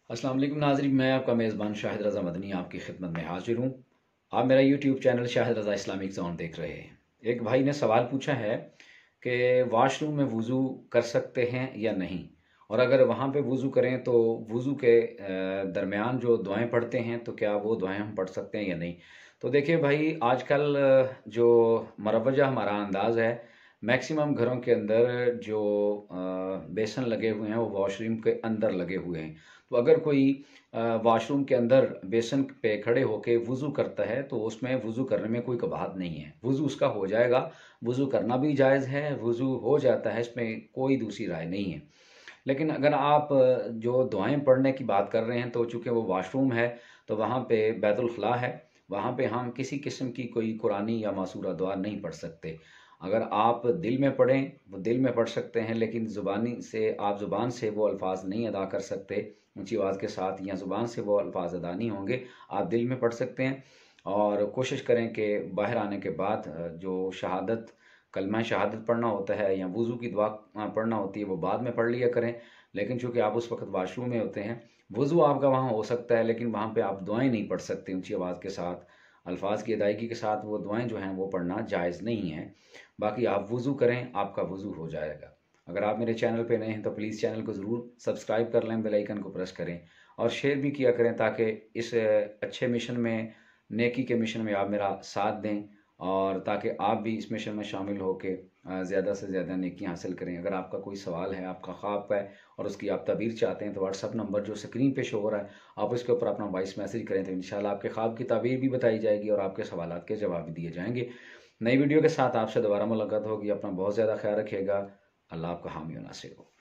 अस्सलाम वालेकुम नाज़रीन, मैं आपका मेज़बान शाहिद रज़ा मदनी आपकी खिदमत में हाजिर हूँ। आप मेरा यूट्यूब चैनल शाहिद रज़ा इस्लामिक ज़ोन देख रहे हैं। एक भाई ने सवाल पूछा है कि वाशरूम में वज़ू कर सकते हैं या नहीं, और अगर वहाँ पे वज़ू करें तो वज़ू के दरमियान जो दुआएं पढ़ते हैं तो क्या वो दुआएं हम पढ़ सकते हैं या नहीं। तो देखिए भाई, आजकल जो मरवजा हमारा अंदाज़ है, मैक्सिमम घरों के अंदर जो बेसन लगे हुए हैं वो वॉशरूम के अंदर लगे हुए हैं। तो अगर कोई वॉशरूम के अंदर बेसन पे खड़े होके वुज़ू करता है तो उसमें वुज़ू करने में कोई कबाहत नहीं है, वुज़ू उसका हो जाएगा। वुज़ू करना भी जायज़ है, वुज़ू हो जाता है, इसमें कोई दूसरी राय नहीं है। लेकिन अगर आप जो दुआएं पढ़ने की बात कर रहे हैं, तो चूँकि वो वॉशरूम है तो वहाँ पे बैतुल ख़ला है, वहाँ पे हम किसी किस्म की कोई कुरानी या मासूरा दुआ नहीं पढ़ सकते। अगर आप दिल में पढ़ें वो दिल में पढ़ सकते हैं, लेकिन ज़ुबानी से आप ज़ुबान से वो अल्फाज नहीं अदा कर सकते ऊंची आवाज़ के साथ, या ज़ुबान से वो अल्फाज अदा नहीं होंगे। आप दिल में पढ़ सकते हैं और कोशिश करें कि बाहर आने के बाद जो शहादत कलमा शहादत पढ़ना होता है या वुज़ू की दुआ पढ़ना होती है वो बाद में पढ़ लिया करें। लेकिन चूँकि आप उस वक़्त वाशरूम में होते हैं, वुज़ू आपका वहाँ हो सकता है, लेकिन वहाँ पे आप दुआएँ नहीं पढ़ सकते ऊँची आवाज़ के साथ। अल्फाज की अदायगी के साथ वो दुआएँ जो हैं वो पढ़ना जायज़ नहीं है। बाकी आप वुज़ू करें, आपका वुज़ू हो जाएगा। अगर आप मेरे चैनल पे नए हैं तो प्लीज़ चैनल को ज़रूर सब्सक्राइब कर लें, बेल आइकन को प्रेस करें और शेयर भी किया करें, ताकि इस अच्छे मिशन में, नेकी के मिशन में आप मेरा साथ दें, और ताकि आप भी इस मिशन में शामिल होकर ज़्यादा से ज़्यादा नेकी हासिल करें। अगर आपका कोई सवाल है, आपका ख्वाब है और उसकी आप ताबीर चाहते हैं, तो व्हाट्सअप नंबर जो स्क्रीन पे शो हो रहा है, आप उसके ऊपर अपना वॉइस मैसेज करें, तो इंशाल्लाह आपके ख्वाब की ताबीर भी बताई जाएगी और आपके सवालात के जवाब भी दिए जाएंगे। नई वीडियो के साथ आपसे दोबारा मुलाकात होगी। अपना बहुत ज़्यादा ख्याल रखिएगा। अल्लाह आपका हामी और नासिर हो।